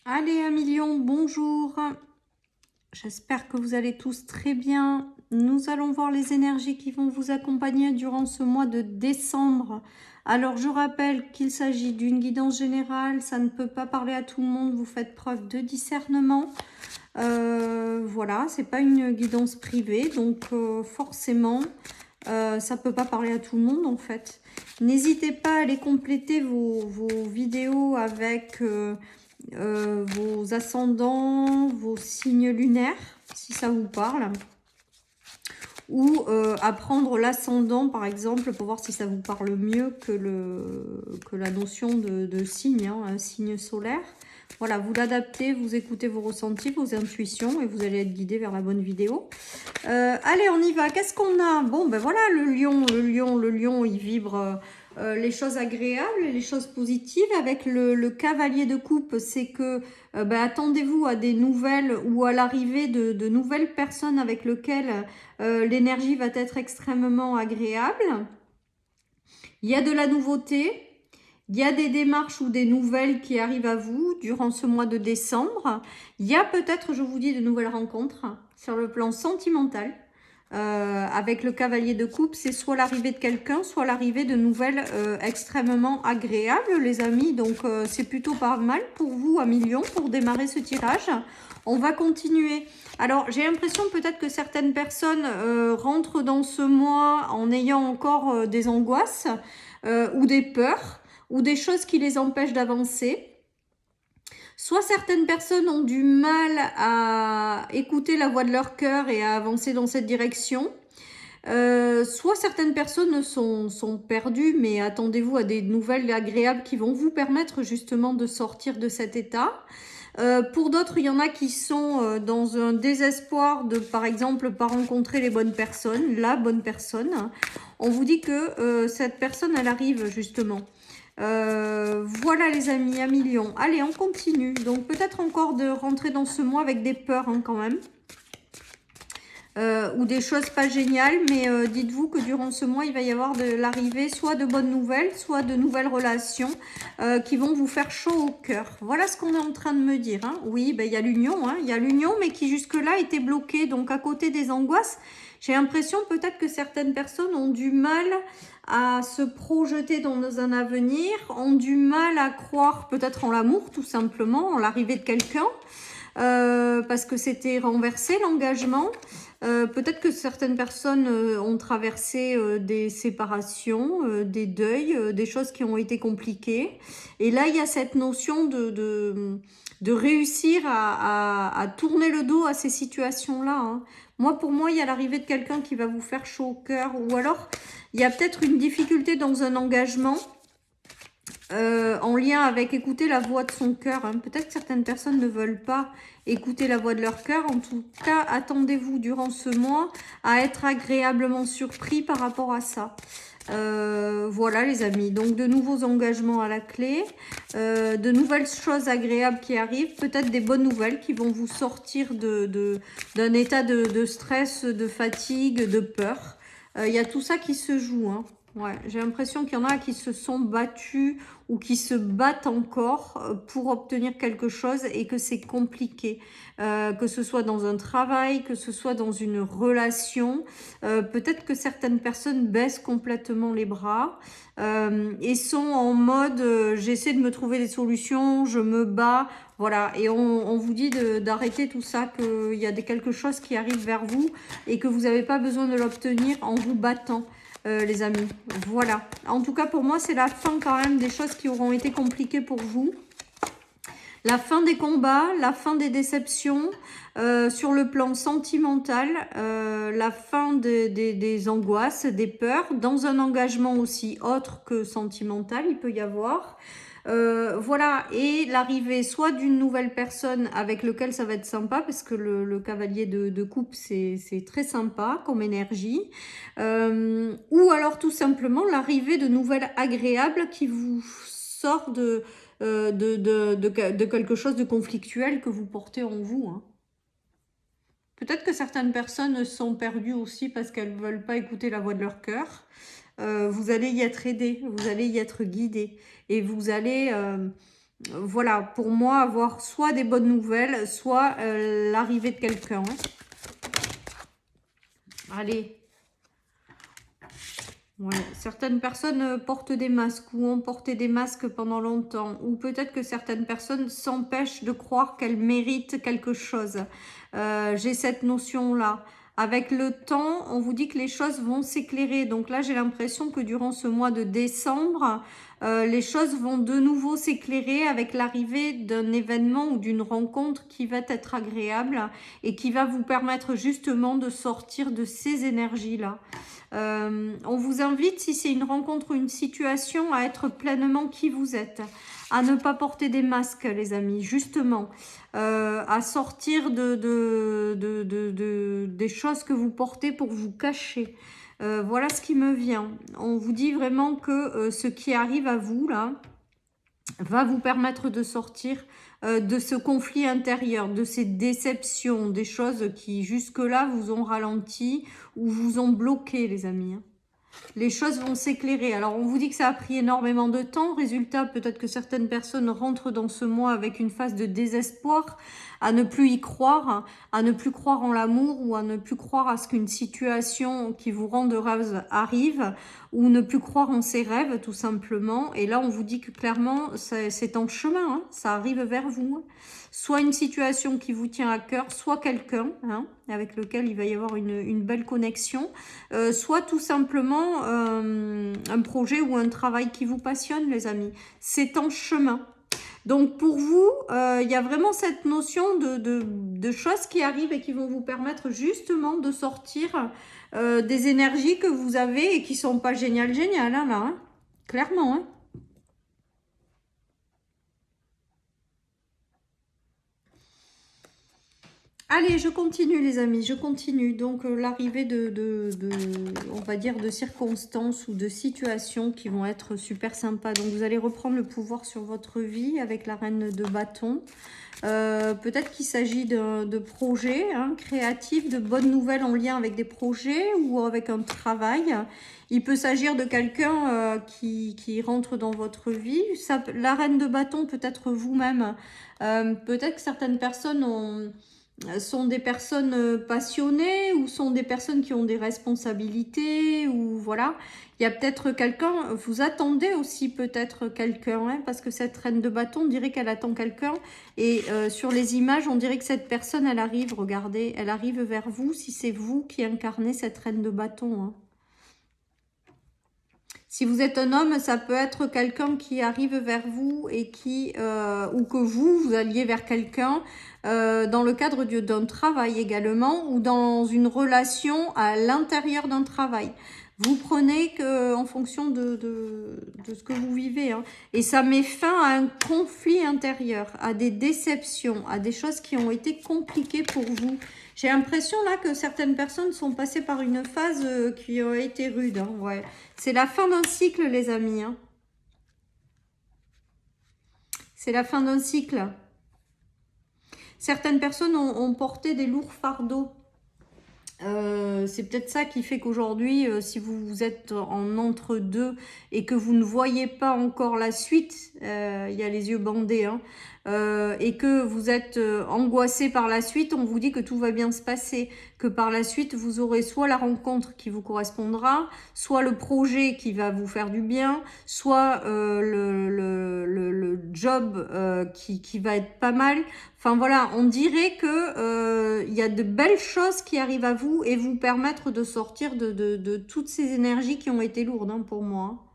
Allez, un million, bonjour. J'espère que vous allez tous très bien. Nous allons voir les énergies qui vont vous accompagner durant ce mois de décembre. Alors, je rappelle qu'il s'agit d'une guidance générale. Ça ne peut pas parler à tout le monde. Vous faites preuve de discernement. Voilà, c'est pas une guidance privée. Donc, forcément, ça peut pas parler à tout le monde en fait. N'hésitez pas à aller compléter vos vidéos avec vos ascendants, vos signes lunaires, si ça vous parle. Ou apprendre l'ascendant, par exemple, pour voir si ça vous parle mieux que la notion de signe, hein, un signe solaire. Voilà, vous l'adaptez, vous écoutez vos ressentis, vos intuitions, et vous allez être guidé vers la bonne vidéo. Allez, on y va. Qu'est-ce qu'on a? Bon, ben voilà, le lion, il vibre les choses agréables, les choses positives. Avec le cavalier de coupe, c'est que ben, attendez-vous à des nouvelles ou à l'arrivée de nouvelles personnes avec lesquelles l'énergie va être extrêmement agréable. Il y a de la nouveauté. Il y a des démarches ou des nouvelles qui arrivent à vous durant ce mois de décembre. Il y a peut-être, je vous dis, de nouvelles rencontres sur le plan sentimental. Avec le cavalier de coupe, c'est soit l'arrivée de quelqu'un, soit l'arrivée de nouvelles extrêmement agréables, les amis. Donc, c'est plutôt pas mal pour vous, à million, pour démarrer ce tirage. On va continuer. Alors, j'ai l'impression peut-être que certaines personnes rentrent dans ce mois en ayant encore des angoisses ou des peurs ou des choses qui les empêchent d'avancer. Soit certaines personnes ont du mal à écouter la voix de leur cœur et à avancer dans cette direction. Soit certaines personnes sont perdues, mais attendez-vous à des nouvelles agréables qui vont vous permettre justement de sortir de cet état. Pour d'autres, il y en a qui sont dans un désespoir de, par exemple, pas rencontrer les bonnes personnes, la bonne personne. On vous dit que cette personne, elle arrive justement. Voilà les amis, un million. Allez, on continue. Donc peut-être encore de rentrer dans ce mois avec des peurs hein, quand même. Ou des choses pas géniales, mais dites-vous que durant ce mois, il va y avoir de l'arrivée soit de bonnes nouvelles, soit de nouvelles relations qui vont vous faire chaud au cœur. Voilà ce qu'on est en train de me dire. Hein. Oui, ben, il y a l'union, hein. Il y a l'union, mais qui jusque-là était bloquée. Donc à côté des angoisses, j'ai l'impression peut-être que certaines personnes ont du mal à se projeter dans un avenir, ont du mal à croire peut-être en l'amour, tout simplement, en l'arrivée de quelqu'un. Parce que c'était renversé l'engagement. Peut-être que certaines personnes ont traversé des séparations, des deuils, des choses qui ont été compliquées. Et là, il y a cette notion de réussir à tourner le dos à ces situations-là. Hein. Pour moi, il y a l'arrivée de quelqu'un qui va vous faire chaud au cœur. Ou alors, il y a peut-être une difficulté dans un engagement. En lien avec écouter la voix de son cœur. Hein. Peut-être que certaines personnes ne veulent pas écouter la voix de leur cœur. En tout cas, attendez-vous durant ce mois à être agréablement surpris par rapport à ça. Voilà les amis, donc de nouveaux engagements à la clé, de nouvelles choses agréables qui arrivent, peut-être des bonnes nouvelles qui vont vous sortir d'un état de stress, de fatigue, de peur. Il y a tout ça qui se joue, hein. Ouais, j'ai l'impression qu'il y en a qui se sont battus ou qui se battent encore pour obtenir quelque chose et que c'est compliqué. Que ce soit dans un travail, que ce soit dans une relation. Peut-être que certaines personnes baissent complètement les bras et sont en mode j'essaie de me trouver des solutions, je me bats. Voilà, et on vous dit d'arrêter tout ça, qu'il y a quelque chose qui arrive vers vous et que vous n'avez pas besoin de l'obtenir en vous battant. Les amis, voilà. En tout cas, pour moi, c'est la fin quand même des choses qui auront été compliquées pour vous. La fin des combats, la fin des déceptions, sur le plan sentimental, la fin des angoisses, des peurs, dans un engagement aussi autre que sentimental, il peut y avoir. Voilà, et l'arrivée soit d'une nouvelle personne avec lequel ça va être sympa, parce que le cavalier de coupe, c'est très sympa comme énergie, ou alors tout simplement l'arrivée de nouvelles agréables qui vous sortent de quelque chose de conflictuel que vous portez en vous. Hein. Peut-être que certaines personnes sont perdues aussi parce qu'elles ne veulent pas écouter la voix de leur cœur. Vous allez y être aidé, vous allez y être guidé. Et vous allez Voilà, pour moi, avoir soit des bonnes nouvelles, soit l'arrivée de quelqu'un. Hein. Allez. Ouais. Certaines personnes portent des masques ou ont porté des masques pendant longtemps. Ou peut-être que certaines personnes s'empêchent de croire qu'elles méritent quelque chose. J'ai cette notion-là. Avec le temps, on vous dit que les choses vont s'éclairer. Donc là, j'ai l'impression que durant ce mois de décembre, les choses vont de nouveau s'éclairer avec l'arrivée d'un événement ou d'une rencontre qui va être agréable et qui va vous permettre justement de sortir de ces énergies-là. On vous invite, si c'est une rencontre ou une situation, à être pleinement qui vous êtes, à ne pas porter des masques, les amis, justement, à sortir des choses que vous portez pour vous cacher. Voilà ce qui me vient. On vous dit vraiment que ce qui arrive à vous, là, va vous permettre de sortir de ce conflit intérieur, de ces déceptions, des choses qui jusque-là vous ont ralenti ou vous ont bloqué, les amis. Les choses vont s'éclairer. Alors, on vous dit que ça a pris énormément de temps. Résultat, peut-être que certaines personnes rentrent dans ce mois avec une phase de désespoir, à ne plus y croire, à ne plus croire en l'amour ou à ne plus croire à ce qu'une situation qui vous rend heureuse arrive ou ne plus croire en ses rêves, tout simplement. Et là, on vous dit que clairement, c'est en chemin, hein, ça arrive vers vous. Soit une situation qui vous tient à cœur, soit quelqu'un avec lequel il va y avoir une belle connexion, soit tout simplement un projet ou un travail qui vous passionne, les amis. C'est en chemin. Donc pour vous, il y a vraiment cette notion de choses qui arrivent et qui vont vous permettre justement de sortir des énergies que vous avez et qui sont pas géniales, hein, là, hein. Clairement, hein. Allez, je continue les amis, je continue. Donc l'arrivée on va dire, de circonstances ou de situations qui vont être super sympas. Donc vous allez reprendre le pouvoir sur votre vie avec la reine de bâton. Peut-être qu'il s'agit de projets créatifs, de bonnes nouvelles en lien avec des projets ou avec un travail. Il peut s'agir de quelqu'un qui rentre dans votre vie. Ça, la reine de bâton peut être vous-même. Peut-être que certaines personnes sont des personnes passionnées ou sont des personnes qui ont des responsabilités ou voilà. Il y a peut-être quelqu'un, vous attendez aussi peut-être quelqu'un, parce que cette reine de bâton, on dirait qu'elle attend quelqu'un et sur les images, on dirait que cette personne, elle arrive, regardez, elle arrive vers vous si c'est vous qui incarnez cette reine de bâton. Hein. Si vous êtes un homme, ça peut être quelqu'un qui arrive vers vous et qui, ou que vous alliez vers quelqu'un dans le cadre d'un travail également ou dans une relation à l'intérieur d'un travail. Vous prenez que en fonction de ce que vous vivez. Hein. Et ça met fin à un conflit intérieur, à des déceptions, à des choses qui ont été compliquées pour vous. J'ai l'impression là que certaines personnes sont passées par une phase qui a été rude. Hein, ouais. C'est la fin d'un cycle, les amis. Hein. C'est la fin d'un cycle. Certaines personnes ont porté des lourds fardeaux. C'est peut-être ça qui fait qu'aujourd'hui, si vous êtes en entre-deux et que vous ne voyez pas encore la suite, il y a les yeux bandés, hein, et que vous êtes angoissé par la suite, on vous dit que tout va bien se passer, que par la suite, vous aurez soit la rencontre qui vous correspondra, soit le projet qui va vous faire du bien, soit le job qui va être pas mal. Enfin voilà, on dirait que y a de belles choses qui arrivent à vous et vous permettre de sortir de toutes ces énergies qui ont été lourdes hein, pour moi.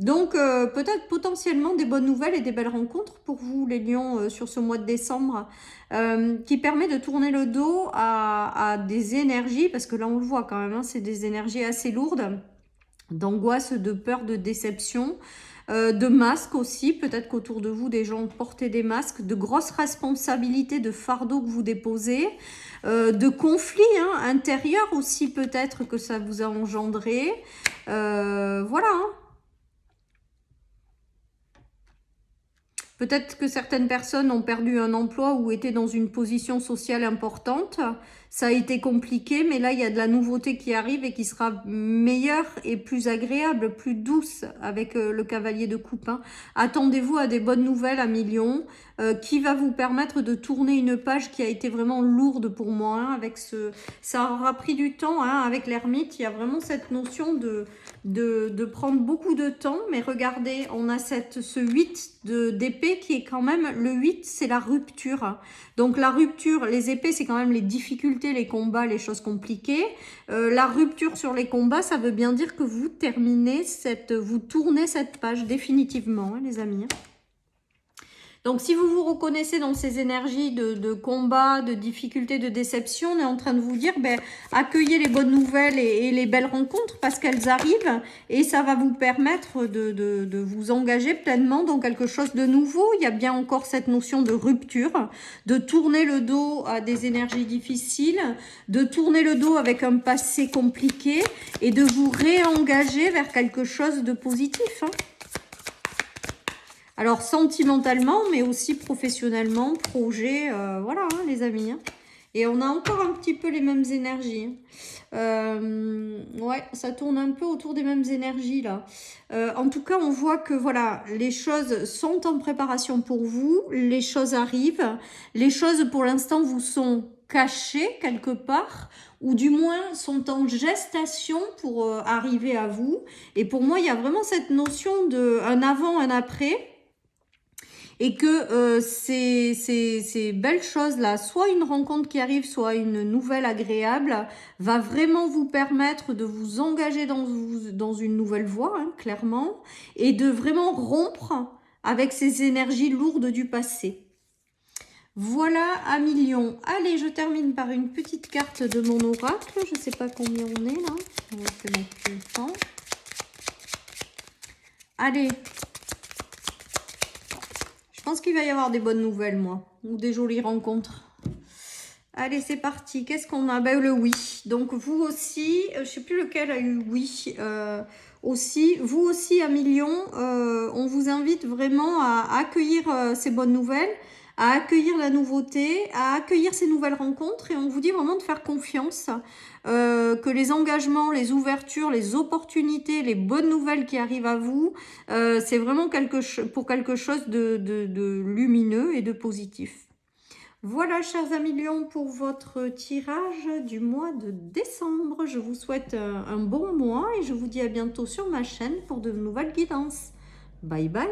Donc peut-être potentiellement des bonnes nouvelles et des belles rencontres pour vous les lions sur ce mois de décembre qui permet de tourner le dos à des énergies, parce que là on le voit quand même, hein, c'est des énergies assez lourdes, d'angoisse, de peur, de déception. De masques aussi, peut-être qu'autour de vous, des gens portaient des masques, de grosses responsabilités, de fardeaux que vous déposez, de conflits intérieurs aussi, peut-être que ça vous a engendré. Voilà. Hein. Peut-être que certaines personnes ont perdu un emploi ou étaient dans une position sociale importante. Ça a été compliqué, mais là, il y a de la nouveauté qui arrive et qui sera meilleure et plus agréable, plus douce avec le cavalier de coupe. Hein. Attendez-vous à des bonnes nouvelles à millions qui va vous permettre de tourner une page qui a été vraiment lourde pour moi. Hein, avec ça aura pris du temps. Hein, avec l'ermite, il y a vraiment cette notion de prendre beaucoup de temps. Mais regardez, on a ce 8 d'épée qui est quand même, le 8, c'est la rupture. Donc la rupture, les épées, c'est quand même les difficultés, les combats, les choses compliquées. La rupture sur les combats, ça veut bien dire que vous terminez vous tournez cette page définitivement, hein, les amis. Donc, si vous vous reconnaissez dans ces énergies de combat, de difficulté, de déception, on est en train de vous dire, ben, accueillez les bonnes nouvelles et les belles rencontres parce qu'elles arrivent et ça va vous permettre de vous engager pleinement dans quelque chose de nouveau. Il y a bien encore cette notion de rupture, de tourner le dos à des énergies difficiles, de tourner le dos avec un passé compliqué et de vous réengager vers quelque chose de positif, hein. Alors, sentimentalement, mais aussi professionnellement, projet, voilà, hein, les amis. Hein. Et on a encore un petit peu les mêmes énergies. Ouais, ça tourne un peu autour des mêmes énergies, là. En tout cas, on voit que, voilà, les choses sont en préparation pour vous. Les choses arrivent. Les choses, pour l'instant, vous sont cachées quelque part. Ou du moins, sont en gestation pour arriver à vous. Et pour moi, il y a vraiment cette notion de un avant, un après. Et que ces belles choses-là, soit une rencontre qui arrive, soit une nouvelle agréable, va vraiment vous permettre de vous engager dans une nouvelle voie, hein, clairement, et de vraiment rompre avec ces énergies lourdes du passé. Voilà à millions. Allez, je termine par une petite carte de mon oracle. Je ne sais pas combien on est là. On va se mettre plus de temps. Allez. Je pense qu'il va y avoir des bonnes nouvelles, moi, ou des jolies rencontres. Allez, c'est parti. Qu'est-ce qu'on a? Ben, le oui. Donc, vous aussi, je ne sais plus lequel a eu oui. Aussi, vous aussi à millions, on vous invite vraiment à accueillir ces bonnes nouvelles, à accueillir la nouveauté, à accueillir ces nouvelles rencontres et on vous dit vraiment de faire confiance, que les engagements, les ouvertures, les opportunités, les bonnes nouvelles qui arrivent à vous, c'est vraiment pour quelque chose de lumineux et de positif. Voilà, chers amis Lions, pour votre tirage du mois de décembre. Je vous souhaite un bon mois et je vous dis à bientôt sur ma chaîne pour de nouvelles guidances. Bye bye.